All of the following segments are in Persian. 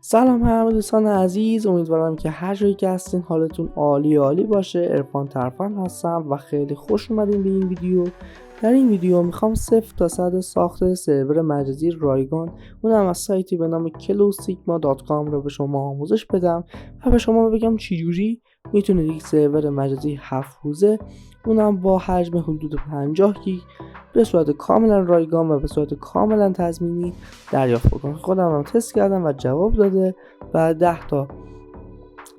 سلام همه دوستان عزیز، امیدوارم که هر جایی که هستین حالتون عالی باشه. عرفان ترفند هستم و خیلی خوش اومدین به این ویدیو. در این ویدیو میخوام 0 تا 100 ساخت سرور مجازی رایگان، اونم از سایتی به نام KillowSigma.com رو به شما آموزش بدم و به شما بگم چجوری میتونید یک سرور مجازی 7 روزه، اونم با حجم حدود 50 گیگ به صورت کاملا رایگان و به صورت کاملا تضمینی دریافت بکنم. خودم هم تست کردم و جواب داده و 10 تا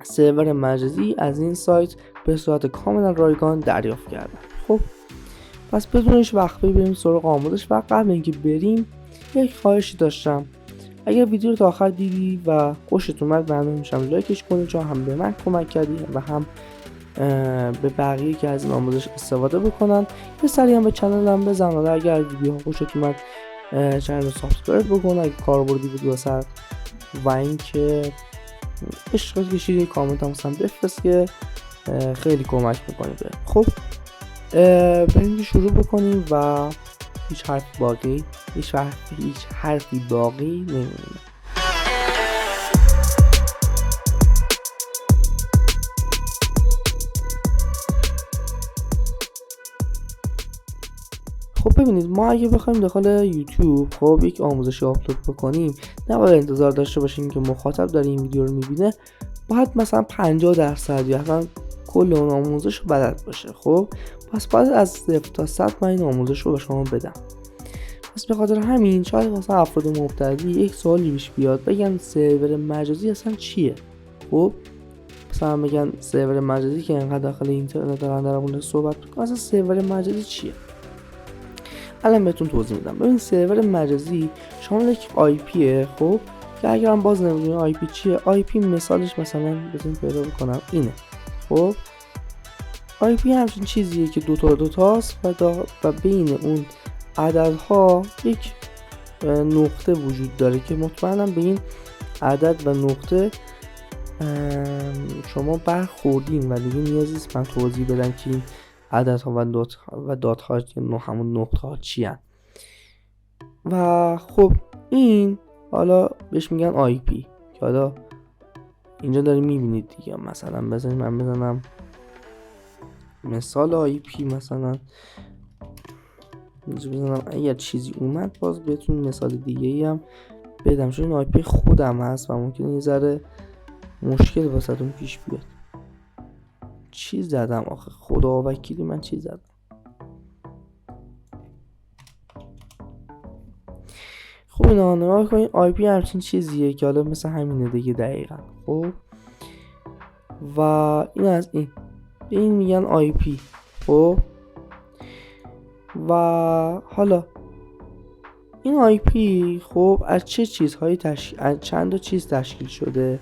سرور مجازی از این سایت به صورت کاملا رایگان دریافت کردم. خب پس بدون هیچ وقفه‌ای بریم سراغ آموزش و قبل اینکه بریم یک خواهشی داشتم. اگر ویدیو رو تا آخر دیدی و خوشت اومد ممنون میشم لایکش کنید، چون هم به من کمک کردی و هم به بقیه که از این آموزش استفاده بکنن. یه سری هم به چنلم بزن و اگر ویدیو خوشت اومد چنل رو سابسکرایب بکن اگه کاربردی بود واسه و اینکه عشق کشید کامنت هم مثلا بفرست که خیلی کمک میکنه. خب بریم شروع بکنیم و هیچ حرفی باقی نمیمونه. خب ببینید، ما اگه بخوایم داخل یوتیوب خب یک آموزشی آپلود بکنیم، نباید انتظار داشته باشیم که مخاطب داره این ویدیو رو میبینه باید مثلا 50% یا اصلا کل اون آموزش رو بلد باشه. خب پس باید از 0 تا 100 من این آموزش رو به شما بدم. پس به خاطر همین شاید مثلا افراد مبتدی یک سوالی پیش بیاد، بگن سرور مجازی اصلا چیه؟ خب مثلا بگن سرور مجازی که اینقدر داخل اینترنت دارن در مورد صحبت میکنن، اصلا سرور مجازی چیه؟ الان بهتون توضیح میدم. ببین سرور مجازی شامل یک آی پیه. خب که اگر هم باز نمیدونی آی پی چیه، آی پی مثالش مثلا بزنین پیدا بکنم اینه. خب آی پی همچین چیزیه که دو تاست و بین اون عددها یک نقطه وجود داره که مطمئنم به این عدد و نقطه شما برخوردین و دیگه نیازی نیست من توضیح بدم که این عددها و دات‌ها همون نقطه‌ها چی هستن. و خب این حالا بهش میگن آی پی که حالا اینجا داریم میبینید دیگه. مثلا من بزنم مثال آی پی، مثلا اینجا بزنم اگر چیزی اومد باز بهتون مثال دیگه ای هم بدم، چون این آی پی خودم هست و ممکنه یه ذره مشکل واسهتون پیش بیاد. چی زدم آخه؟ خدا وکیلی من چی زدم؟ خب اینا نگاه کنید، آی پی همچین چیزیه که حالا مثل همینه دیگه دقیقا. خب و این از این میگن آی پی. خب و حالا این آی پی خب از چه چیزهایی از چند تا چیز تشکیل شده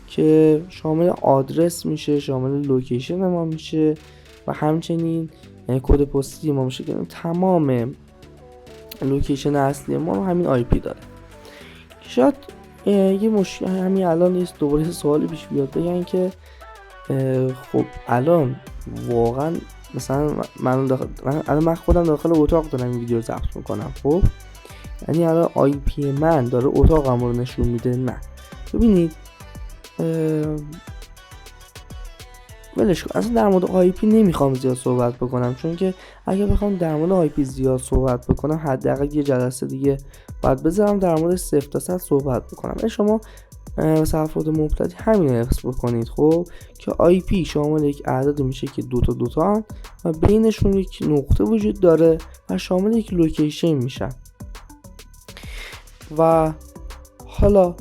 که شامل آدرس میشه، شامل لوکیشن ما میشه و همچنین کد پستی ما میشه که تمام لوکیشن اصلی ما رو همین آی پی داره. شاید یه مشکل همین الان نیست دوباره سوالی پیش بیاد، بگن که خب الان واقعا مثلا من خودم داخل اتاق دارم این ویدیو رو ضبط میکنم. خب یعنی الان آی پی من داره اتاقم رو نشون میده؟ نه. ببینید ولش کن، اصلا در مورد آی پی نمیخوام زیاد صحبت بکنم، چون که اگه بخوام در مورد آی پی زیاد صحبت بکنم حداقل یه جلسه دیگه باید بذارم در مورد 0 تا 100 صحبت بکنم. شما مثلا افراد مبتدی همین رو حفظ بکنید. خب که آی پی شامل یک عدد میشه که دو تا و بینشون یک نقطه وجود داره و شامل یک لوکیشن میشن. و حالا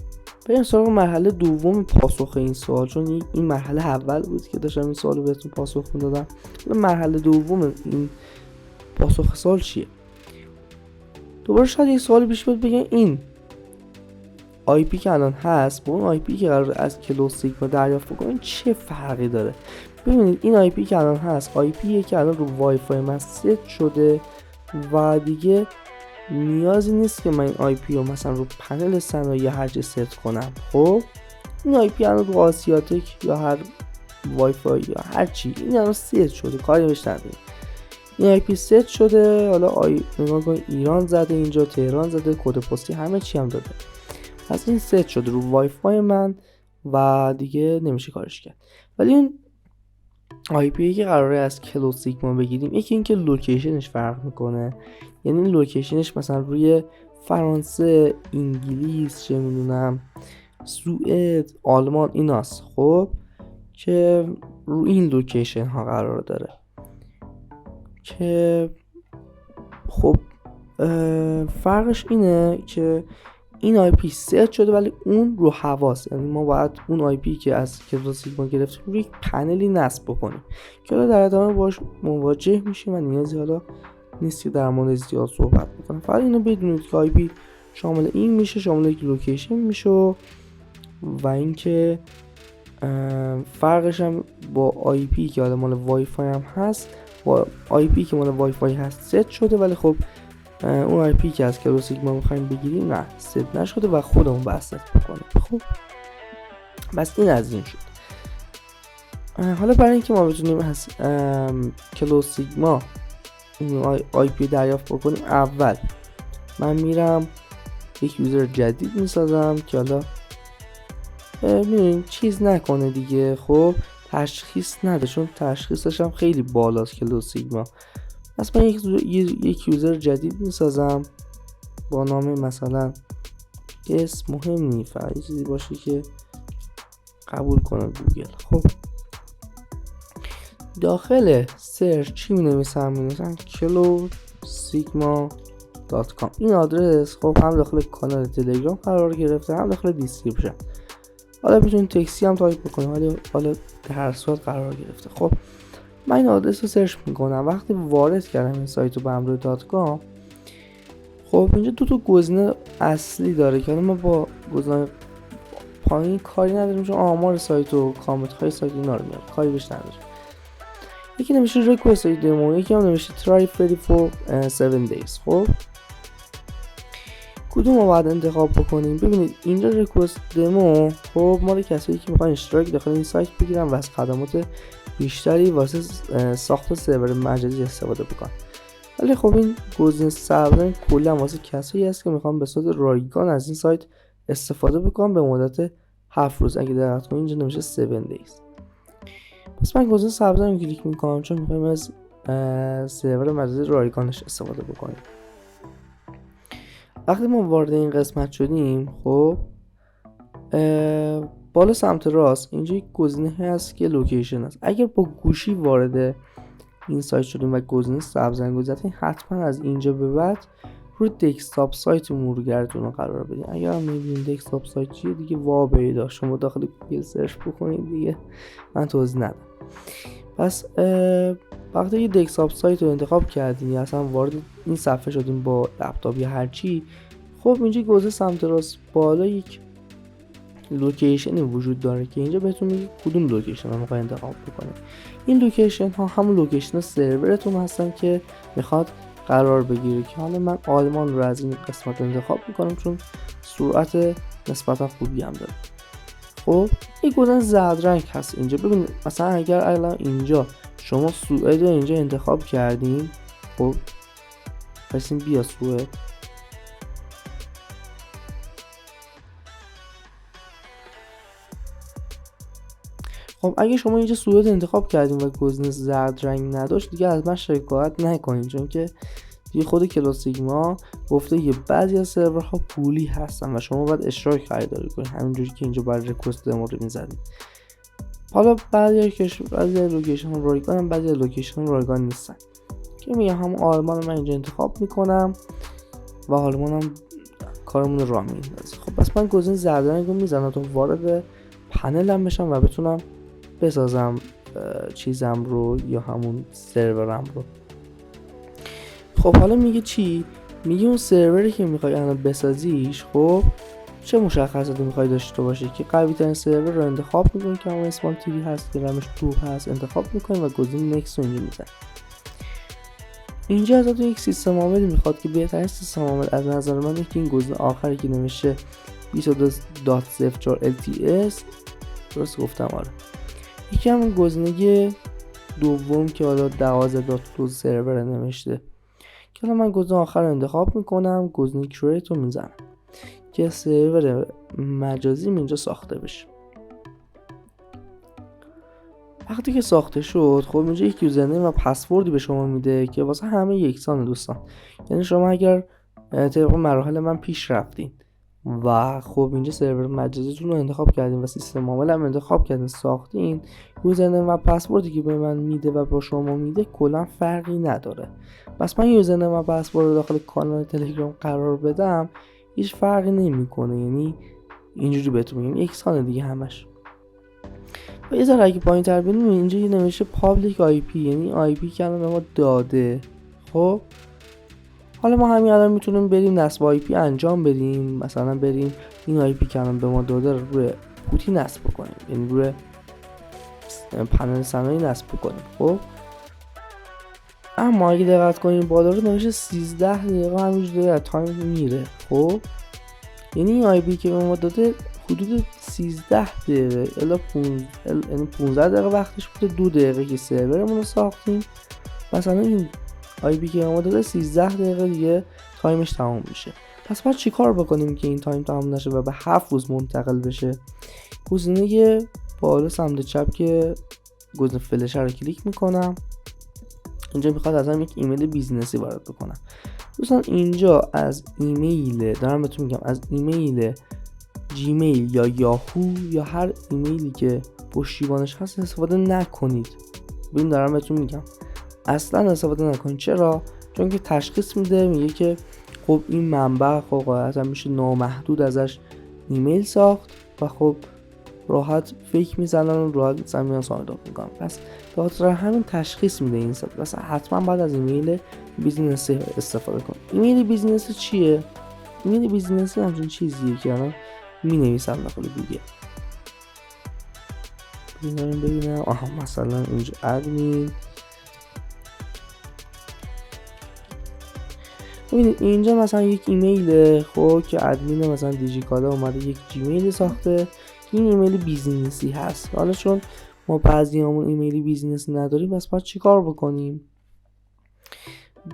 بریم سراغ مرحله دوم پاسخ این سوال، چون این مرحله اول بود که داشتم این سوالو بهتون پاسخ میدادم. مرحله دوم این پاسخ سوال چیه؟ دوباره شاید یک سوال پیش بیاد، بگن این آی پی که الان هست با اون آی پی که قرار از کلو سیگما دریافت بکنین چه فرقی داره؟ ببینید این آی پی که الان هست آی پیه که الان رو وای فای من ست شده و دیگه نیازی نیست که من این آی پی رو مثلا رو پنل صنایع هر جا ست کنم. خب این آی پی الان رو آسیاتک یا هر وای فای یا هر چی این الان ست شده، کاری بهش نداریم. این آی پی ست شده، حالا نگاه کن ایران زده، اینجا تهران زده، کد پستی همه چی هم داده. پس این ست شده رو وای فای من و دیگه نمیشه کارش کرد. ولی اون آی پی که قراره از کلو سیگما بگیریم، یکی این که لوکیشنش فرق میکنه. یعنی لوکیشنش مثلا روی فرانسه، انگلیس، چه میدونم سوئد، آلمان ایناست، خب که رو این لوکیشن ها قرار داره که خب فرقش اینه که این آی پی ست شده ولی اون رو حواس، یعنی ما باید اون آی پی که از کلو سیگما گرفتیم روی یک پنلی نصب بکنیم که حالا در ادامه باش مواجه میشیم و نیازی حالا نیست که در مورد زیاد صحبت بکنم. فقط اینو بدونید که آی پی شامل این میشه، شامل یک لوکیشن میشه و اینکه فرقش هم با آی پی که حالا مال وای فای هم هست، با آی پی که مال وای فای هست ست شده ولی خب اون آی پی که از کلو سیگما میخوایم بگیریم نه ست نشده و خودمون بس بکنیم. خب بس این از این شد. حالا برای اینکه ما بتونیم از کلو سیگما آی پی دریافت بکنیم، اول من میرم یک یوزر جدید میسازم که حالا میریم چیز نکنه دیگه، خب تشخیص نده چون تشخیصش هم خیلی بالاست کلو سیگما. پس من یک یوزر جدید میسازم با نام مثلا اسم مهم نی، فقط یه چیزی باشه که قبول کنه گوگل. خب داخل سرچ چی می نویسم کلو سیگما .com. این آدرس خب هم داخل کانال تلگرام قرار گرفته هم داخل دیسکریپشن. حالا میتونید تکسی هم تایپ بکنید ولی حالا در هر صورت قرار گرفته. خب من این آدرس رو سرچ میکنم. وقتی وارد کردم این سایت رو به همراه .com، خب اینجا دو تا گزینه اصلی داره که ما با گزینه پایین کاری نداریم چون آمار سایت و کامنت های سایت اینا رو میاد، کاری بهش نداریم. یکی نمیشه ریکوست دمو، یکی هم نمیشه try free for 7 days. خب کدوم رو باید انتخاب بکنیم؟ ببینید اینجا ریکوست دمو خب مال کسایی که میخوان اشتراک داخل این سایت بگیرن و از خدمات بیشتری واسه ساخت سرور مجازی استفاده بکنن. ولی خب این گزینه سرور کلا واسه کسایی هست که میخوان به صورت رایگان از این سایت استفاده بکنن به مدت 7 روز. اگه دقت کنید اینجا نمیشه 7 days. پس من گزینه سبز رو کلیک میکنم چون میخوایم از سرور مجازی رایگانش استفاده بکنیم. وقتی ما وارد این قسمت شدیم، خب بالا سمت راست اینجا یک گزینه هست که لوکیشن است. اگر با گوشی وارد این سایت شدیم و گزینه سبز رو گذاشتین، حتما از اینجا به بعد روی دسکتاپ سایت مرورگرتون رو قرار بدین. اگر هم نمیدونید دسکتاپ سایت چیه دیگه واقعا شما داخل گوگل سرچ بکنید دیگه، من توضیح ندم. پس وقتی که دسکتاپ سایت رو انتخاب کردیم یا اصلا وارد این صفحه شدیم با لپتاپ یا هر چی، خب اینجا گوشه سمت راست بالا یک لوکیشنی وجود داره که اینجا بهتون میگه کدوم لوکیشن رو میخواید انتخاب بکنید. این لوکیشن ها همون لوکیشن سرورتون هستن که میخواد قرار بگیره که حالا من آلمان رو از این قسمت انتخاب میکنم چون سرعت نسبتا خوبی هم داره. خب این گزینه زرد رنگ هست اینجا. ببینید مثلا اگر الان اینجا شما سوئد رو اینجا انتخاب کردین، خب پس این بیا سوئد. خب اگه شما اینجا سوئد انتخاب کردین و گزینه زرد رنگ نداشت دیگه از من شکایت نکنین چون که دیگه خود کلو سیگما گفته که بعضی از سرورها پولی هستن و شما باید اشتراک خریداری کنید، همینجوری که اینجا برای ریکوست دمو رو می‌زدید. حالا بعضی لوکیشن رایگان، بعضی لوکیشن رایگان نیستن که میگم هم آلمان من اینجا انتخاب میکنم و آلمان هم کارمون رو راه میندازه. خب پس من گزینه زرد رنگ رو میزنم تا وارد پنلم بشم و بتونم بسازم چیزم رو یا همون سرورم رو. خب حالا میگه چی؟ میگه اون سروری که میخوای الان بسازیش خب چه مشخصاتی میخوای داشته باشه که قوی ترین سرور رو انتخاب میکنی که همون اسمال تیوی هست که رمش 2 هست انتخاب میکنی و گزینه نکست رو اینجا میزنی. اینجا ازتون یک سیستم عاملی میخواد که بهترین سیستم عامل از نظر من که این گزینه آخری که نمیشه 22.04 LTS درست گفتم آره. یکی همون گزینه دوم که حالا 12.2 سرور نوشته که حالا من گزینه آخر رو انتخاب میکنم، گزینه کریت رو میزنم. که سرور مجازی اینجا ساخته بشه. وقتی که ساخته شد خب اینجا یک یوزرنیم و پسوردی به شما میده که واسه همه یکسان دوستان. یعنی شما اگر طبق مراحل من پیش رفتین و خب اینجا سرور مجازیتون رو انتخاب کردین و سیستم عامل هم انتخاب کردین ساختین، یوزرنیم و پسوردی که به من میده و با شما میده کلا فرقی نداره. پس من یوزرنیم و پسورد رو داخل کانال تلگرام قرار بدم هیچ فرقی نمیکنه، یعنی اینجوری بهتون میگم یکسانه دیگه همش. و یه ذره اگه پایین تر بریم اینجا یه نوشته پابلیک آی پی، یعنی آی پی که الان به ما داده. خب حالا ما همین الان میتونیم بریم نصب آی پی انجام بدیم، مثلا بریم این آی پی که الان به ما داده رو روی پوتی نصب کنیم، یعنی روی پنل صنایع نصب کنیم. خب اما اگه دقت کنیم بالا رو نوشته 13 دقیقه همینجوری در تایم میره. خب یعنی این آی پی که به ما داده حدود 13 دقیقه الا 15 دقیقه وقتش بوده، 2 دقیقه که سرورمون رو ساختیم. مثلا این آی پی که ما داده 13 دقیقه دیگه تایمش تمام میشه. پس باید چیکار بکنیم که این تایم تمام نشه و به 7 روز منتقل بشه؟ گزینه بالا سمت چپ که گزینه فلشه رو کلیک میکنم. اینجا میخواد ازم یک ایمیل بیزینسی وارد بکنم. دوستان اینجا از ایمیل دارم بهتون میگم، از ایمیل جیمیل یا یاهو یا هر ایمیلی که پشتیبانش هست استفاده نکنید. ببین دارم بهتون میگم اصلا استفاده نکنید. چرا؟ چون که تشخیص میده، میگه که خب این منبع خب قاعدتا میشه نامحدود ازش ایمیل ساخت و خب راحت فیک میزنن و راحت زمین سانداپ میکنن. پس به خاطر همین تشخیص میده این سطح. پس حتما باید از ایمیل بیزینسی استفاده کنید. ایمیل بیزینسی چیه؟ ایمیل بیزینسی همچین چیزیه که الان می نویسم داخل گوگل. ببینم آها مثلا اینجا ادمین. ببینید اینجا مثلا یک ایمیل خب که ادمین مثلا دیجیکالا اومده یک جیمیل ساخته، این ایمیل بیزینسی هست. حالا چون ما بعضیامون ایمیل بیزینسی نداریم پس باید چیکار بکنیم؟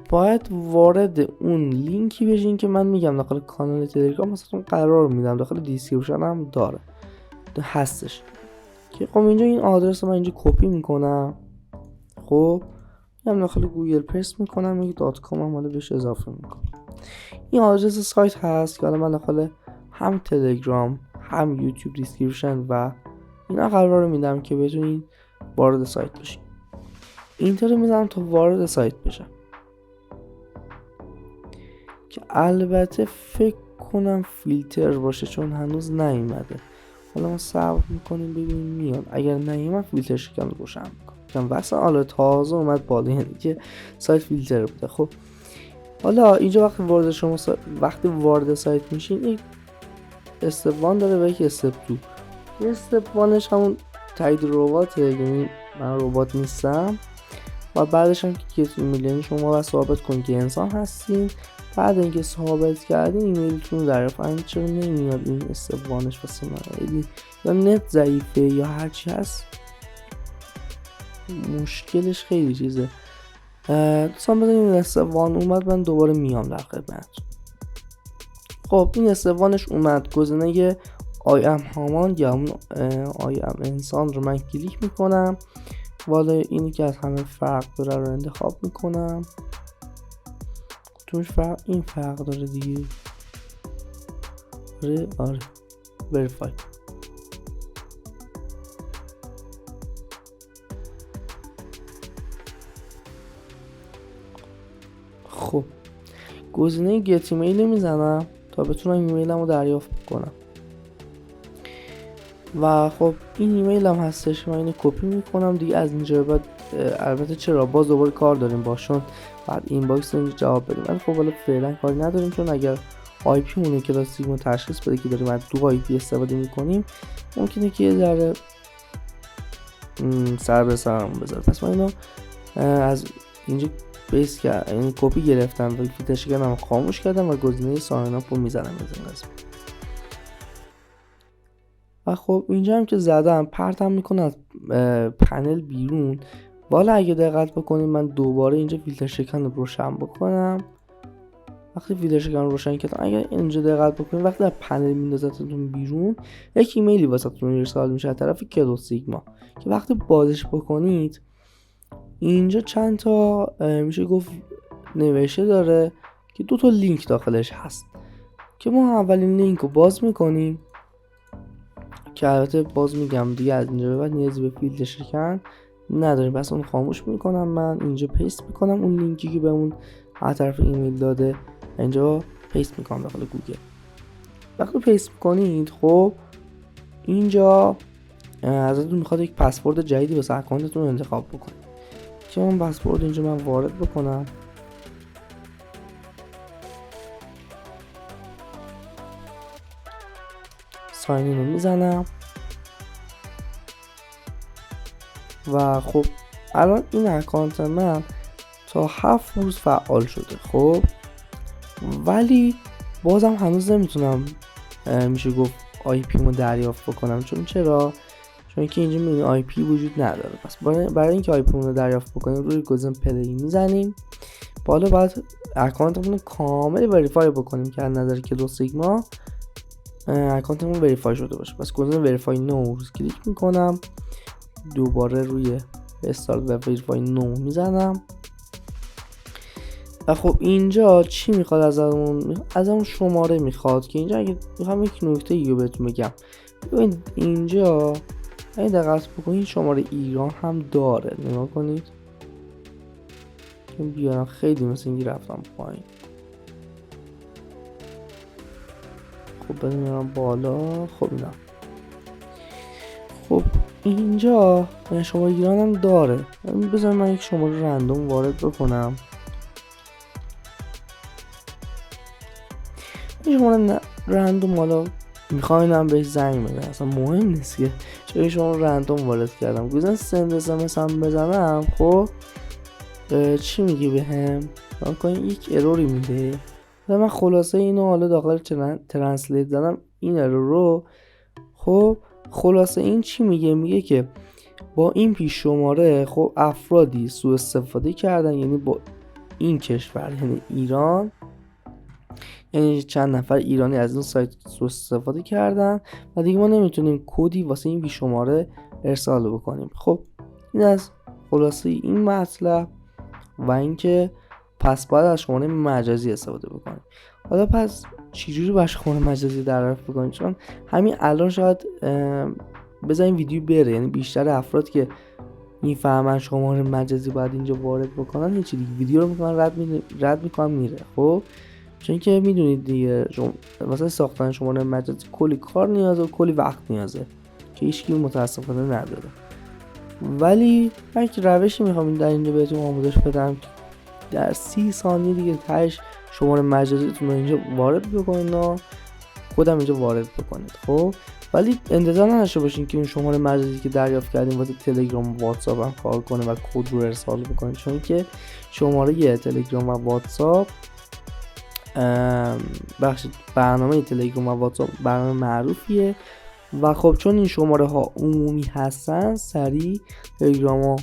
باید وارد اون لینکی بشین که من میگم داخل کانال تلگرام مثلا قرار میدم، داخل دیسکریپشن هم داره هستش که خب اینجا این آدرس رو من اینجا کپی میکنم. خب میام داخل گوگل پست میکنم، یک .com هم حالا بهش اضافه میکنم. این آدرس سایت هست که حالا من داخل هم تلگرام هم یوتیوب دیسکریپشن و اینا قرار میدم که بتونید وارد سایت بشین. اینتر میزنم تا وارد سایت بشم که البته فکر کنم فیلتر باشه چون هنوز نیومده. حالا ما صبر میکنیم ببینیم میاد. اگر نیومد فیلتر شکن روشن میکنم. واسه حالا تازه اومد بالا، یعنی که سایت فیلتر بوده. خب حالا اینجا وقتی وارد سایت میشین یک استپ 1 داره و یک استپ 2. استپ 1ش همون تایید ربات، یعنی من ربات نیستم و بعدش هم که گت ایمیل، یعنی شما باید ثابت کنید که انسان هستین. بعد اینکه ثابت کردین ایمیلتون رو دریافت کنید. چرا نمیاد این استپ 1ش واسه من؟ یا نت ضعیفه یا هر چی هست، مشکلش خیلی چیزه. دوستان بذارید این استپ 1 اومد من دوباره میام در خدمتتون. خب این استپ 1ش اومد، گزینه I am هامان یا اون I am انسان رو من کلیک میکنم. والا اینی که از همه فرق داره رو انتخاب میکنم. توش این فرق داره دیگه. آره verify. خب گزینه گت ایمیل میزنم تا بتونم ایمیلمو دریافت کنم و خب این ایمیل هم هستش. من اینو کپی میکنم دیگه از اینجا بعد. البته چرا باز دوباره کار داریم باشون، بعد این باکس رو اینجا جواب بدیم. ولی خب حالا فعلا کاری نداریم چون اگر آی پی مون کلاسیک رو تشخیص بده که داریم از دو آی پی استفاده میکنیم ممکنه که یه ذره سر به سرمون بذاره. پس من اینو از اینجا بیس کردم، یعنی کپی گرفتم و فیلترش کردم خاموش کردم و گزینه ساین اپ رو میزنم از این قسمت. و خب اینجا هم که زدم پرتم میکنه از پنل بیرون. والا اگه دقت بکنید من دوباره اینجا فیلتر شکن رو روشن بکنم وقتی فیلتر شکن رو روشن کردم، اگر اینجا دقت بکنید وقتی در پنل میندازتتون بیرون یک ایمیلی واسهتون ارسال میشه از طرف کدو سیگما که وقتی بازش بکنید اینجا چند تا میشه گفت نوشته داره که 2 تا لینک داخلش هست که ما اولین لینک رو باز میکنیم که البته باز میگم دیگه از اینجا به بعد نیازی به فیلتر شکن نداریم، پس اون خاموش میکنم. من اینجا پیست میکنم اون لینکی که بهمون از طرف ایمیل داده، اینجا پیست میکنم داخل گوگل. وقتی پیست میکنید خب اینجا ازتون میخواد یک پسورد جدیدی واسه اکانتتون انتخاب بکنید که اون پسورد اینجا من وارد بکنم. ساین رو میزنم و خب الان این اکانت من تا 7 روز فعال شده. خب ولی بازم هنوز نمیتونم میشه گفت آی پی مو دریافت بکنم. چرا؟ چون که اینجا این آی پی وجود نداره. پس برای اینکه آی پی مو دریافت بکنیم روی گزینه پلی میزنیم. بالا باید اکانتمون کامل وریفای بکنیم که از نظر کدو سیگما اکانتمون وریفای شده باشه. پس گزینه وریفای نو رو کلیک میکنم، دوباره روی استارت و وریفای نو میزنم و خب اینجا چی میخواد ازمون شماره میخواد که اینجا اگه میخوام یک نکته رو بهتون بگم. ببینید اینجا اگه دقت بکنید شماره ایران هم داره، نگاه کنید که بیارم خیلی مثل اینکه رفتم پایین. خب بدون میرم بالا. خب اینا خب اینجا شماره ایران هم داره. بذار من یک شماره رندوم وارد بکنم. این شماره رندوم حالا میخواینم بهش زنگ بزنم اصلا مهم نیست که چون شماره رندوم وارد کردم. گذاشتم سند اس هم بزنم. خب چی میگه بهم؟ کنید یک اروری میده و من خلاصه اینو حالا داخل ترنسلیت زدم این ارور رو. خب خلاصه این چی میگه؟ میگه که با این پیش شماره خب افرادی سوء استفاده کردن، یعنی با این کشور یعنی ایران، یعنی چند نفر ایرانی از این سایت سوء استفاده کردن و دیگه ما نمیتونیم کدی واسه این پیش شماره ارسال بکنیم. خب این از خلاصه این مطلب و اینکه پس باید از شماره مجازی استفاده بکنیم. حالا پس چجوری باید شماره مجازی دریافت بکنیم؟ چون همین الان شاید بذاریم ویدیو بره، یعنی بیشتر افراد که میفهمن شماره مجازی باید اینجا وارد بکنن هیچی دیگه ویدیو رو میکنن رد میکنن میره. خب چون که میدونید دیگه واسه ساختن شماره مجازی کلی کار نیازه و کلی وقت نیازه که هیچکی متاسفانه نداره. ولی من یک روشی میخوام در اینجا بهتون آموزش بدم که در 30 ثانیه دیگه تهش شماره مجازیتون رو اینجا وارد بکنید و خودم اینجا وارد بکنید. خب ولی انتظار نداشته باشین که اون شماره مجازی که دریافت کردین واسه تلگرام و واتساپ هم کار کنه و کد رو ارسال بکنید، چون که شماره تلگرام و واتساپ برنامه تلگرام و واتساپ برنامه معروفیه و خب چون این شماره ها عمومی هستن سریع تلگرام و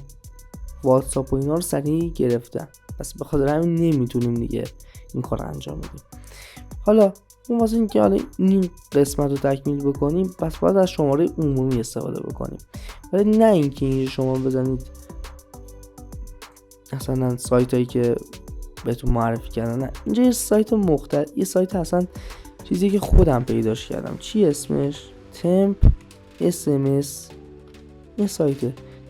واتساپ و اینا رو سریع گرفتن، پس به خاطر همین نمیتونیم دیگه این کار انجام بدیم. حالا اون واسه اینکه حالا این قسمت رو تکمیل بکنیم پس باید از شماره عمومی استفاده بکنیم، ولی نه اینکه اینجا شما بزنید مثلا سایت هایی که بهتون معرفی کردن. نه، اینجا یه سایت یه سایت اصلا چیزی که خودم پیداش کردم. چی اسمش؟ تمپ SMS. این سایت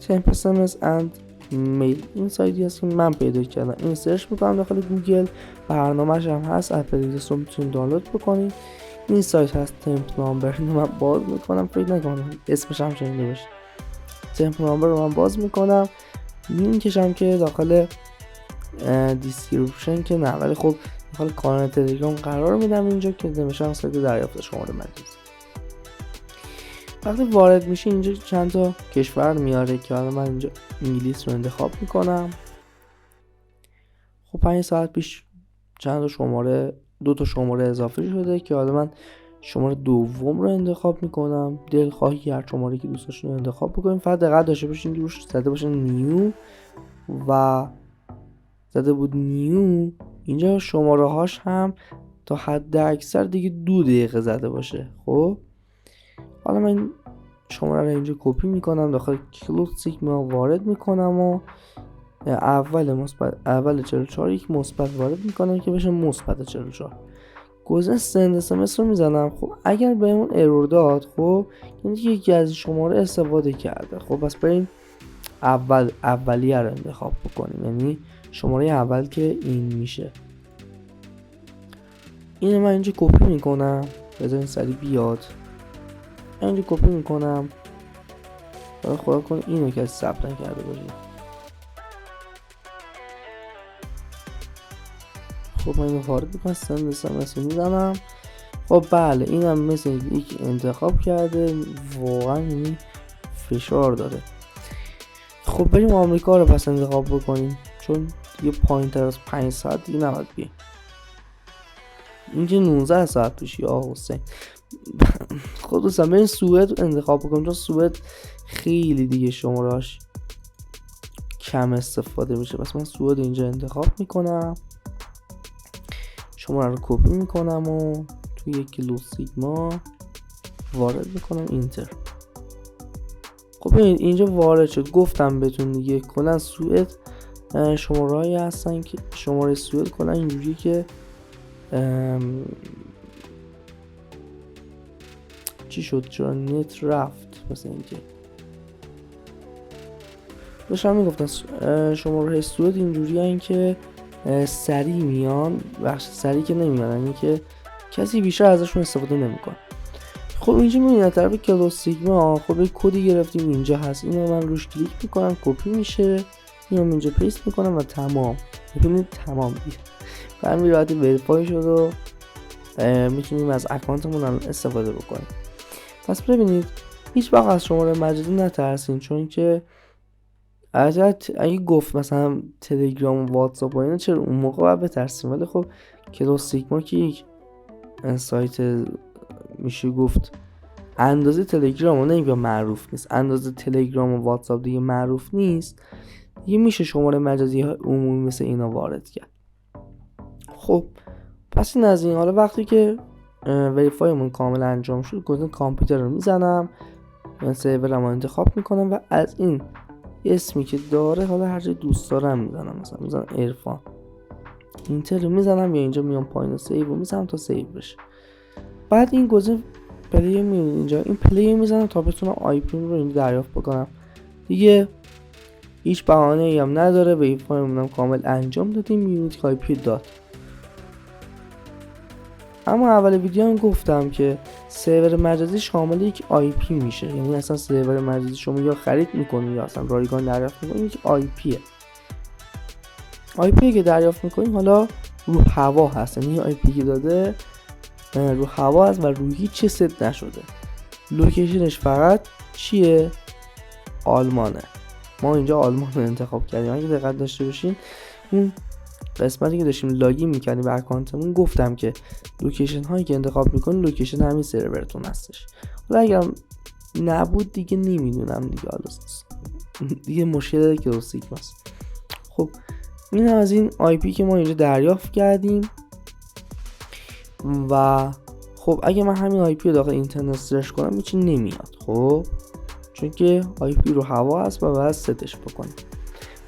تمپ SMS and mail. این سایتی هست که من پیدا کردم. این سرچ میکنم داخل گوگل، برنامه‌ش هم هست، اپلیکیشن رو میتونید دانلود بکنید. این سایت هست تمپ نامبر. من باز میکنم، فکر نکنم اسمش هم شنیده باشید. تمپ نامبر رو من باز میکنم، لینکش هم که داخل دیسکریپشن که نه، ولی خب داخل کانال تلگرام قرار میدم اینجا که نمیشه سایت دریافت شماره مجازی. وقتی وارد میشه اینجا چند تا کشور میاره که حالا من اینجا انگلیس رو انتخاب میکنم. خب 5 ساعت پیش چند تا شماره 2 تا شماره اضافه شده که حالا من شماره دوم رو انتخاب میکنم. دلخواهی هر شماره که دوست داشتین رو انتخاب بکنید، فقط دقت داشته باشین که روش زده باشه نیو و زده بود نیو، اینجا شماره هاش هم تا حد اکثر دیگه 2 دقیقه زده باشه. خب حالا من شماره رو اینجا کپی میکنم، داخل کلود سیگما وارد میکنم و اول 44 یک مثبت وارد میکنم که بشه مثبت 44. گزینه سند SMS رو میزنم. خب اگر بهمون ارور داد، خب یعنی که یکی از شماره استفاده کرده. خب پس بریم اولیه رو انتخاب بکنیم، یعنی شماره اول که این میشه. اینو من اینجا کپی میکنم، بذارین سریع بیاد. اینجا کپی میکنم، خدا کن اینو که ثبت نکرده باشید. خب من اینو وارد میکنم، سند SMS رو میزنم. خب بله اینم مثل یک انتخاب کرده، واقعا یعنی فشار داره. خب بریم آمریکا رو پس انتخاب بکنیم، چون دیگه پایین تر از 5 ساعت دیگه نباید بیاییم. اینجا 19 ساعت پیش یا حسین. خب دوستان بریم سوئد انتخاب بکنیم، چون سوئد خیلی دیگه شمارهاش کم استفاده میشه. پس من سوئد اینجا انتخاب میکنم، شماره رو کپی میکنم و توی یک کلود سیگما وارد میکنم اینتر. خب اینجا وارد شد. گفتم بهتون دیگه کلا سوئد شمارهایی هستن که شماره سوئد کلا اینجوری که چی شد، چرا نت رفت؟ مثلا اینکه داشتم میگفتن شماره سوئد اینجوری هستن که سریع میان، بخش سریع که نمیان، یعنی که کسی بیشتر ازشون استفاده نمیکنه. خب اینجا میبینید طرف کلود سیگما خب یک کدی گرفتیم اینجا هست، اینو من روش کلیک میکنم کپی میشه، اینو اینجا پیست میکنم و تمام. ببینید تمام دیگه به همین راحتی وریفای شد و میتونیم از اکانتمون استفاده بکنیم. پس ببینید هیچ وقت از شماره مجازی نترسین، چون که اگه گفت مثلا تلگرام و واتساپ و اینا چرا اون موقع باید بترسیم، ولی خب کلود سیگما که یک سایت میشه گفت اندازه تلگرام و نمیگم معروف نیست، اندازه تلگرام و واتساپ دیگه معروف نیست دیگه، میشه شماره مجازی های عمومی مثل اینا وارد کرد. خب پس این از این. حالا وقتی که وریفایمون کامل انجام شد، گزینه کامپیوتر رو میزنم، من سرورم رو انتخاب میکنم و از این اسمی که داره حالا هر جای دوست دارم میزنم، مثلا میزنم عرفان، اینتر رو میزنم یا اینجا میام پایین سیو رو میزنم تا سیو بشه. بعد این گزینه پلی میاد اینجا، این پلی میزنم تا بتونم آی پی رو اینجا دریافت بکنم دیگه. هیچ بهانه‌ای هم نداره، وریفایمون کامل انجام دادیم، میبینید که آی پی داد. اما اول ویدیو هم گفتم که سرور مجازی شامل یک آی پی میشه، یعنی اصلا سرور مجازی شما یا خرید میکنید یا اصلا رایگان دریافت میکنید، یک آی پیه. آی پی که دریافت میکنید حالا رو هوا هست، یعنی آی پی که داده رو هوا هست و روی هیچ ست نشده. لوکیشنش فقط چیه؟ آلمانه. ما اینجا آلمان رو انتخاب کردیم. اگه دقت داشته باشین اون قسمتی که داشتیم لاگین میکردیم به اکانتمون گفتم که لوکیشن هایی که انتخاب میکنین لوکیشن همین سرورتون هستش. حالا اگر نبود دیگه نمیدونم دیگه، حالا دیگه مشکل کلود سیگماست. خب این از این آی پی که ما اینجا دریافت کردیم و خب اگه من همین آی پی رو داخل اینترنت سرچ کنم هیچی نمیاد، خب چون که آی پی رو هوا هست و باید ستش بکنیم.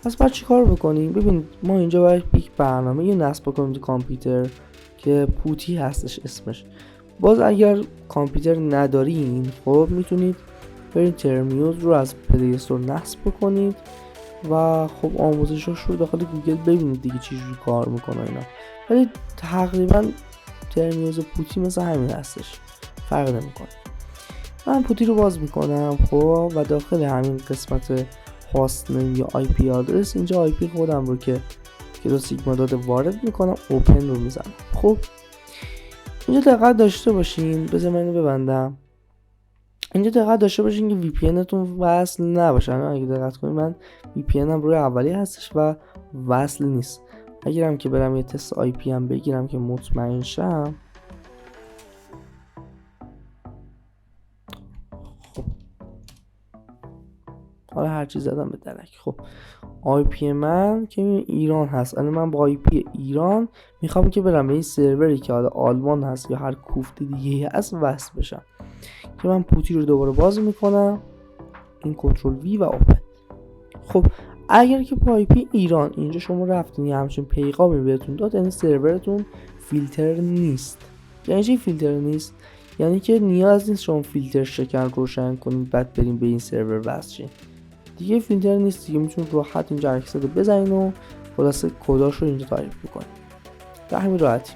پس باید چی کار بکنیم؟ ببینید ما اینجا باید یک برنامه یه نصب بکنیم تو کامپیوتر که پوتی هستش اسمش. باز اگر کامپیوتر ندارین خب میتونید برید ترمیوز رو از پلی استور نصب بکنید و خب آموزشاش رو داخل گوگل ببینید دیگه چجوری کار میکنه اینا، ولی تقریبا ترمیوز پوتی مثل همین هستش، فرق نمیکنه. من پوتی رو باز میکنم خب و داخل همین قسمت هاست نیم یا آی پی آدرس اینجا آی پی خودم رو که کلود سیگما داده وارد میکنم، اوپن رو میزنم. خب اینجا دقت داشته باشین، بذار من اینو ببندم. اینجا دقت داشته باشین که وی پی انتون وصل نباشه. اگه دقت کنید من وی پی انم روی اولی هستش و وصل نیست. اگرم که برم یه تست آی پی هم بگیرم که مطمئن شم، حالا هر چی زدم به درک. خب آی پی من که ایران هست، الان من با آی پی ایران میخوام که برم به این سروری که حالا آلمان هست یا هر کوفت دیگه هست وصل بشم، که من پوتی رو دوباره باز میکنم، این کنترل وی و اوپن. خب اگر که با آی پی ایران اینجا شما رفتین یه همچین پیغامی بهتون داد، یعنی سرورتون فیلتر نیست. یعنی چی فیلتر نیست؟ یعنی که نیاز نیست شما فیلتر شکن روشن کنید بعد بریم به این سرور وصل شین، دیگه فیلتر نیست دیگه، میتونید راحت اینجا اکسس رو بزنین و خلاصه کداش رو اینجا تایپ بکنید به همین راحتی.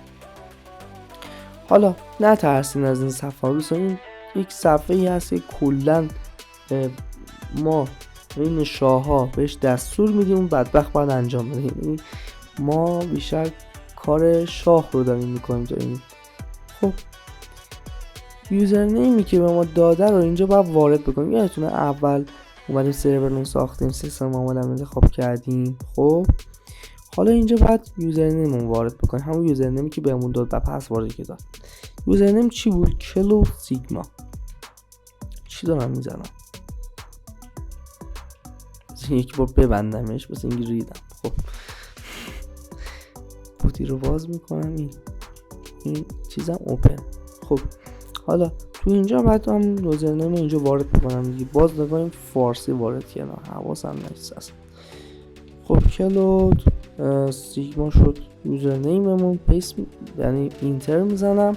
حالا نترسین از این صفحه، این یک صفحه ای هست که کلا ما این شاه‌ها بهش دستور میدیم اون بدبخت باید انجام بده، یعنی ما بیشتر کار شاه رو داریم میکنیم تا این. خب یوزرنیمی که به ما داده رو اینجا باید وارد بکنیم. یادتونه اول اومدیم سرورمون ساختیم، سیستم اومدیم انتخاب کردیم. خب حالا اینجا باید یوزرنیممون وارد بکنیم، همون یوزرنیمی که بهمون داد و پسوردی که داد. یوزرنیم چی بود؟ کلو سیگما. چی دارم میزنم؟ یک بار ببندمش بس اینگه ریدم. خب بوتی رو باز میکنم، این چیزم اوپن. خب حالا تو اینجا باید هم یوزرنیم اینجا وارد بکنم دیگه، باز نگاهیم فارسی وارد کردم حواسم نیست اصلا. خب کلو سیگما شد یوزرنیممون، پیست یعنی اینتر میزنم.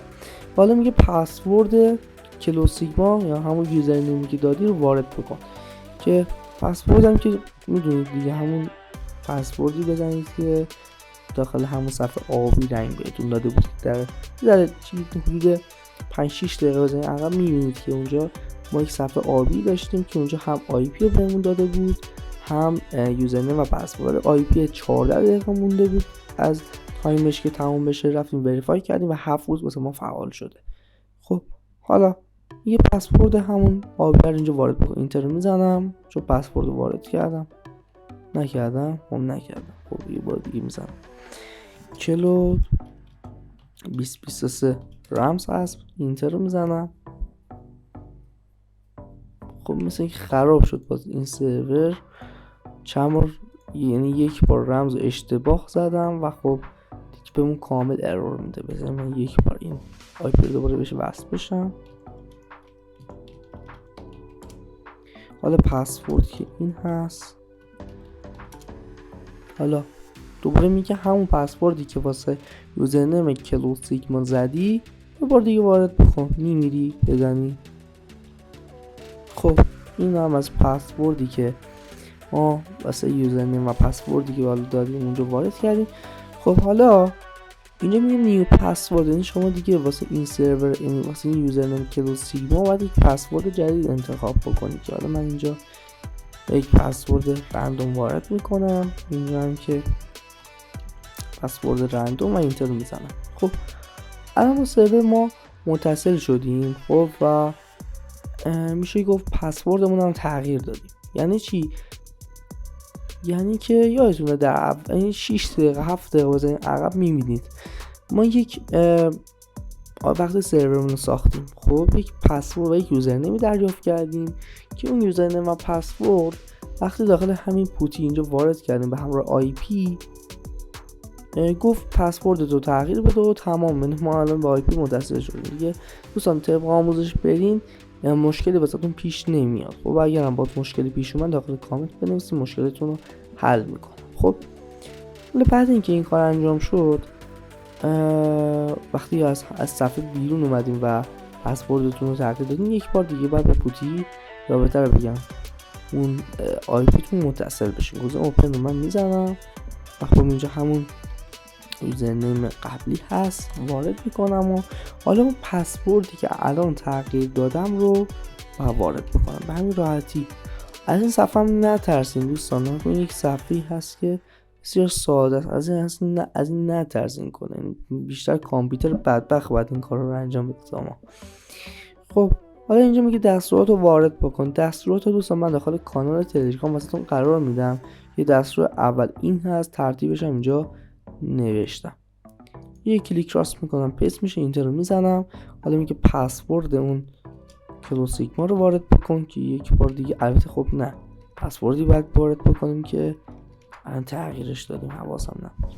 حالا میگه پسورد کلو سیگما یا همون یوزرنیمی که دادی رو وارد بکن، که پسوردم که میدونید دیگه همون پسوردی بزنید که داخل همون صفحه آبی رنگ بهتون داده بود. در چیزی حدود 5-6 دقیقه بزنید عقب میبینید که اونجا ما یک صفحه آبی داشتیم که اونجا هم آی پی رو بهمون داده بود، هم یوزرنیم و پسورد. آی پی 14 دقیقه مونده بود از تایمش که تموم بشه، رفتیم وریفای کردیم و 7 روز واسه ما فعال شده. خب حالا یه پسورد همون آبی رو اینجا وارد بکنم، اینتر میزنم چون پسورد رو وارد کردم. نکردم. خب یه بار دیگه میزنم کلو 2023 رمز هست، اینتر رو میزنم. خب مثل اینکه خراب شد باز این سرور، چند بار یعنی یک بار رمز اشتباه زدم و خب دیگه بهمون کامل ارور میده. بذارم من یک بار این آی پی دوباره بشه وصل بشم. حالا پسورد که این هست، حالا دوباره میگه همون پسوردی که واسه یوزرنیم کلو سیگما زدی یه بار دیگه وارد بکن، میمیری بزنی. خب این هم از پسوردی که ما واسه یوزرنیم و پسوردی که حالا دادیم اونجا وارد کردیم. خب حالا اینجا میگه نیو پسورد، یعنی شما دیگه واسه این سرور، یعنی واسه این یوزرنیم کلو سیگما باید یک پسورد جدید انتخاب بکنید که حالا من اینجا یک پسورد رندوم وارد میکنم. اینجا هم که پسورد رندوم و اینتر میزنم. خب الان با سرور ما متصل شدیم. خب و میشه گفت پسوردمون هم تغییر دادیم. یعنی چی؟ یعنی که یادتونه در 6 دقیقه 7 دقیقه بزنید عقب میبینید ما یک وقتی سرورمون رو ساختیم، خب یک پسورد و یک یوزرنیمی دریافت کردیم که اون یوزرنیم و پسورد وقتی داخل همین پوتی اینجا وارد کردیم به همراه آی پی گفت پسورد تو تغییر بده و تمام. یعنی ما الان با آی پی متصل شدیم دیگه. دوستان طبق آموزش برین، مشکلی واسهتون پیش نمیاد. خب اگر هم با مشکلی پیش اومد داخل کامنت بنویسید، مشکلتون رو حل میکنم. خب بعد اینکه این کار انجام شد، وقتی از صفحه بیرون اومدیم و پسوردتون رو تغییر دادین، یک بار دیگه باید به پوتی یا بهتر بگم اون آی پی تون متصل بشین. گذار اوپن رو من میزنم و خب اینجا همون یوزرنیم قبلی هست وارد میکنم و حالا اون پسوردی که الان تغییر دادم رو وارد بکنم به همین راحتی. از این صفحه هم نترسین دوستان، این یک صفحه هست که بسیار ساده است. از این نترسین کنین، بیشتر کامپیوتر بدبخت باید این کار رو انجام بده ما. خب حالا اینجا میگه دستورات رو وارد بکن. دستورات رو دوستان من داخل کانال تلگرام واسهتون قرار میدم. یه دستور اول این هست، ترتیبش هم اینجا نوشتم. یه کلیک راست میکنم پیست میشه، اینتر رو میزنم. حالا میگه پسورد اون کلو سیگما رو وارد بکن که یک بار دیگه، البته خب نه، پسوردی باید وارد بکنیم که الان تغییرش دادیم، حواسم نبود.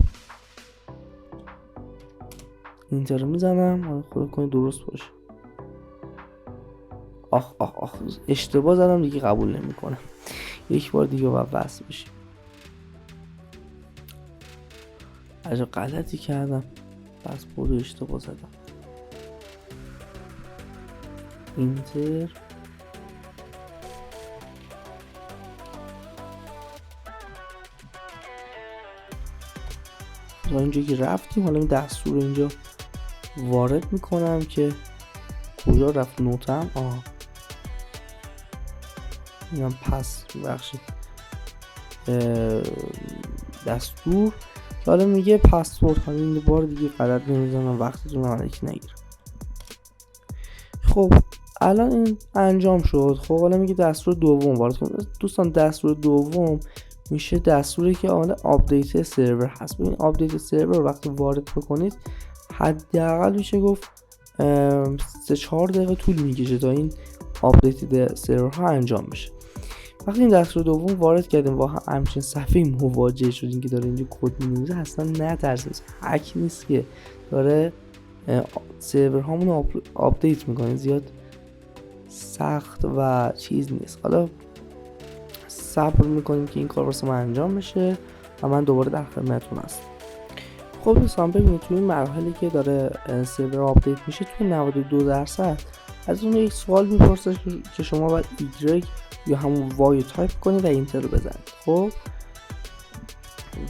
اینتر رو میزنم، خدا کنه درست باشه. آخ اشتباه زدم دیگه، قبول نمیکنه. یک بار دیگه باید وصل بشیم. عجب غلطی کردم، پسورد رو اشتباه زدم. اینتر تا اینجا که رفتیم، حالا این دستور رو اینجا وارد میکنم که کجا رفت نوتم. اینم پس بخشید دستور که حالا میگه پسورد. حالا این بار دیگه غلط نمیزنم، وقتتون رو علکی نگیرم. خب الان این انجام شد. خب حالا میگه دستور دوم وارد کن. دوستان دستور دوم میشه دستوری که حالا آپدیت سرور هست. ببین آپدیت سرور وقتی وارد بکنید حداقل میشه گفت 3-4 دقیقه طول میکشه تا این آپدیت سرورها انجام بشه. وقتی این دستور دوم وارد کردیم با همچین صفحه مواجه شدیم که داره اینجا کد مینویسه، اصلا نترسید، هک نیست که داره سرورهامون آپدیت میکنه، زیاد سخت و چیز نیست. حالا صبر میکنیم که این کار واسه من انجام بشه و من دوباره در خدمتتون هستم. خب دوستان ببینید توی این مراحلی که داره سرور آپدیت میشه، توی 92% از اون یک سوال میپرسه که شما باید ایگرگ یا همون وای تایپ کنید و اینتر رو بزنید. خب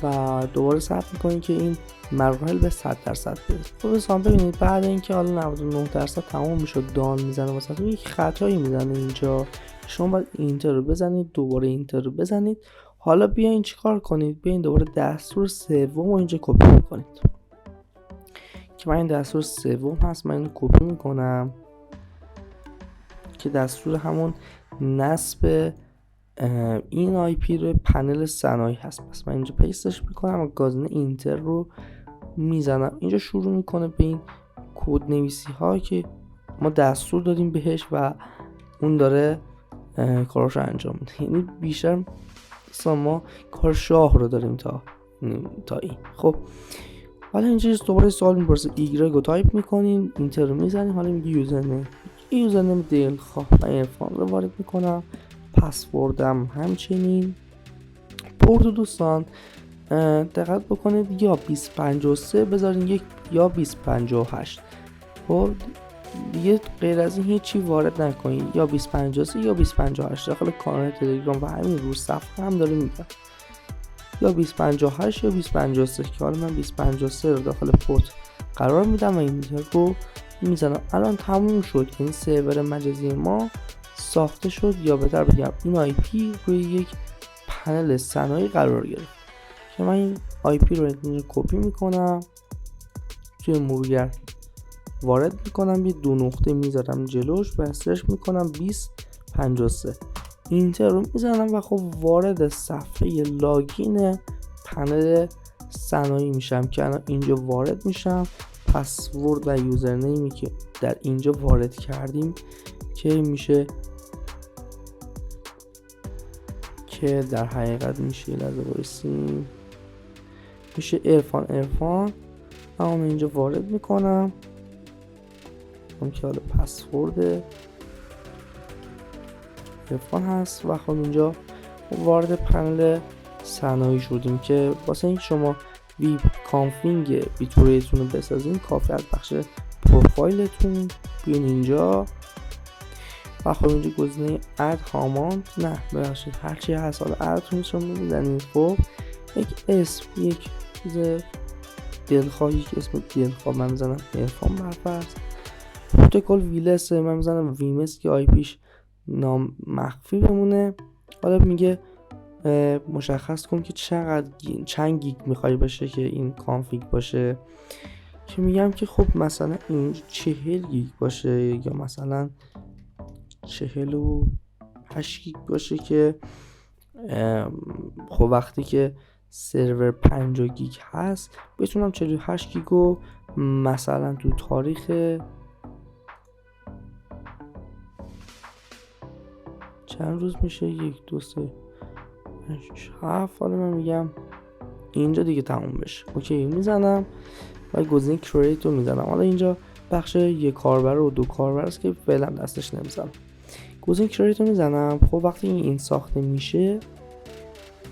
و دوباره صبر میکنید که این مراحل به 100% برسه. خب دوستان ببینید بعد اینکه حالا 99% تمام میشه دان میزنه، مثلا یک خطایی میزنه اینجا، شما باید اینتر رو بزنید، دوباره اینتر رو بزنید. حالا بیاین چیکار کنید؟ بیاین دوباره دستور سوم رو اینجا کپی میکنید که من این دستور سوم هست، من اینو کپی میکنم که دستور همون نصب این آی پی رو پنل صنایع هست. پس من اینجا پیستش میکنم و گزینه اینتر رو میزنم. اینجا شروع میکنه به این کد نویسی ها که ما دستور دادیم بهش و اون داره کاراشو انجام میده. یعنی بیشتر ما کار شاه رو داریم تا این. خب حالا اینجا دوباره سوال میپرسه، ایگرگ رو تایپ میکنین، اینتر رو میزنین. حالا میگه یوزرنیم دلخواه، من عرفان رو وارد میکنم، پسوردم همچنین. پورت دوستان دقت بکنید یا 2053 بذارین یک یا 2058. خب دیگه غیر از این هیچی وارد نکنید، یا 2053 یا 2058. داخل کانال تلگرام و همین رو صفحه هم داره میگه یا 2058 یا 2053 که حالا من 2053 رو داخل پورت قرار میدم و اینتر رو میزنم. الان تموم شد، این سرور مجازی ما ساخته شد، یا بهتر بگم این آی پی روی یک پنل صنایع قرار گرفت که من این آی پی رو کپی میکنم، توی مرور وارد میکنم، یه 2 نقطه میذارم جلوش و استرش میکنم 2053 اینتر رو میزنم و خب وارد صفحه لاگین پنل صنایع میشم که الان اینجا وارد میشم. پسورد و یوزرنیمی که در اینجا وارد کردیم که میشه که در حقیقت میشه لحظه بایستیم، میشه عرفان من اون اینجا وارد میکنم اون که حالا پسورد عرفان هست و خب اینجا وارد پنل صنایع شدیم که واسه اینکه شما ویب کانفیگ بیتوریتون رو بسازین کافی از بخش پروفایلتون بیاین اینجا و خب اینجا گزینه اد هامانت نه ببخشید هرچی هست حالا ادتون رو میزنید. خب یک اسم، یک چیز دلخواه، یک اسم دلخواه من میزنم عرفان برفرض. پروتکل ویلس من میزنم ویمس که آی پیش نام مخفی بمونه. حالا میگه مشخص کن که چند گیگ میخوای باشه که این کانفیگ باشه، که میگم که خب مثلا این 40 گیگ باشه یا مثلا 48 گیگ باشه که خب وقتی که سرور 50 گیگ هست بتونم 48 گیگ رو مثلا تو تاریخ چند روز میشه 1 2 3 7. حالا من میگم اینجا دیگه تموم بشه. اوکی میزنم و گزینه کرییت رو میزنم. حالا اینجا بخش یک کاربر و 2 کاربر است که فعلا دستش نمیزنم. گزینه کرییت رو میزنم. خب وقتی این ساخته میشه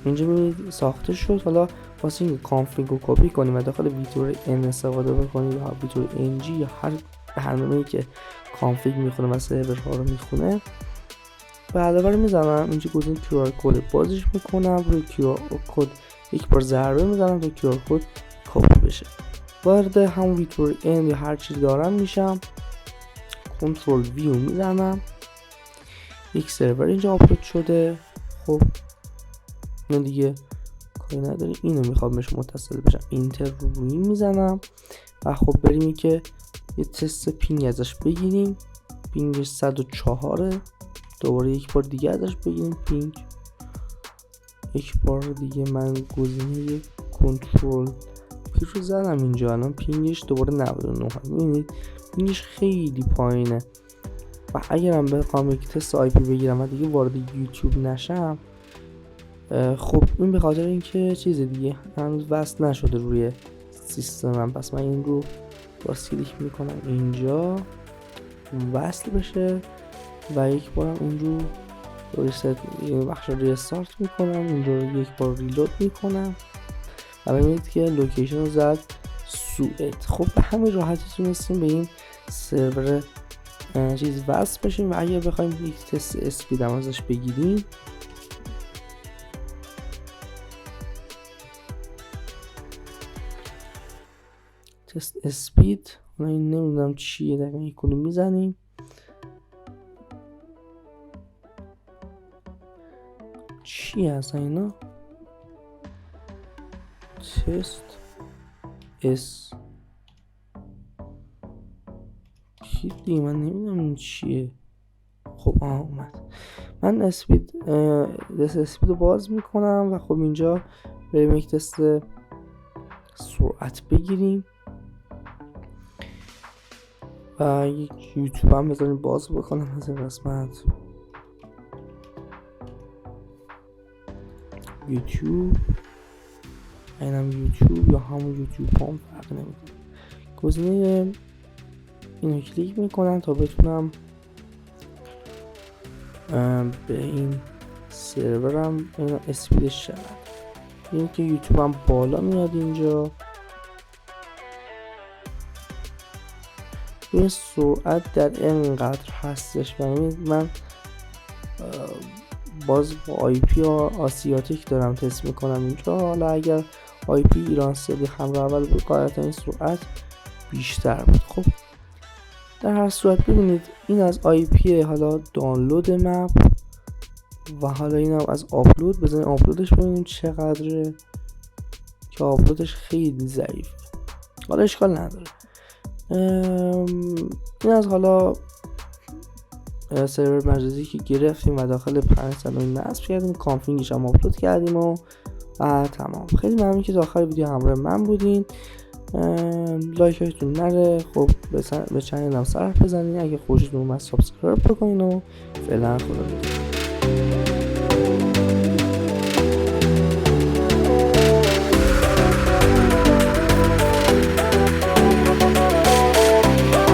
اینجا میبینید ساخته شد. حالا واسه این کانفیگ رو کپی کنیم و داخل ویتور ان استفاده بکنید یا ویتور NG یا هر برنامه‌ای که کانفیگ میخونه و سرورها رو میخونه بعد رو میزنم. اینجا گزینه QR کد بازش میکنم، روی QR کد یک بار ضربه میزنم تا QR کد کپی بشه. وارد همون ویتور ان یا هر چیز دارم میشم، کنترل ویو میزنم، یک سرور اینجا آپلود شده. خب این دیگه کاری نداری، اینو میخوام بهش متصل بشم، اینتر روی میزنم و خب بریم که یه تست پینگ ازش بگیریم. پینگش 104. دوباره یک بار دیگه ازش بگیریم پینگ. یک بار دیگه من گزینه کنترل پی رو زدم اینجا، الان پینگش دوباره 99. میبینید پینگش خیلی پایینه و اگرم بخوام یک تست آی پی بگیرم و دیگه وارد یوتیوب نشم، خب این به خاطر اینکه چیز دیگه هنوز وصل نشده روی سیستمم. پس من این رو با کلیک میکنم اینجا وصل بشه و یک بارم این رو این بخش رو ریستارت میکنم، این رو یک بار ریلود میکنم و ببینید که لوکیشن رو زد سوئد. خب به همین راحتی تونستیم به این سرور چیز وصل بشیم و اگر بخوایم یک تست اسپید هم ازش بگیریم تست اسپید، من نمیدونم چیه دقیقا، یک کدوم میزنیم چی هست اینا، تست اس دیگه من نمیدونم این چیه. خب اومد. من اسپید رو باز میکنم و خب اینجا بریم یک تست سرعت بگیریم و یک یوتیوب هم بذاریم باز بکنم از این قسمت. یوتیوب اینم یوتیوب یا همون یوتیوب هم فرق نمیکنه. گزینه اینو کلیک میکنم تا بتونم به این سرورم اینو اسپیدش شد. این که یوتیوب هم بالا میاد اینجا. این سرعت در اینقدر هستش و من باز با آی پی آسیاتیک دارم تست میکنم اینجا. حالا اگر آی پی ایران سری همراه اول بود قاعدتا این سرعت بیشتر بود. خب در هر صورت ببینید این از آی پی حالا دانلود مپ و حالا این هم از آپلود. بزنیم آپلودش ببینیم چقدره که آپلودش خیلی ضعیف. حالا اشکال نداره. این از حالا سرور مجازی که گرفتیم و داخل 5 ثانیه نصب کردیم، کانفیگش هم آپلود کردیم و تمام. خیلی ممنون که داخل ویدیو همراه من بودین. لایک هایتون نره. خب به چنلم سر بزنین، اگه خوشتون اومد سابسکرایب بکنین و فعلا خدا.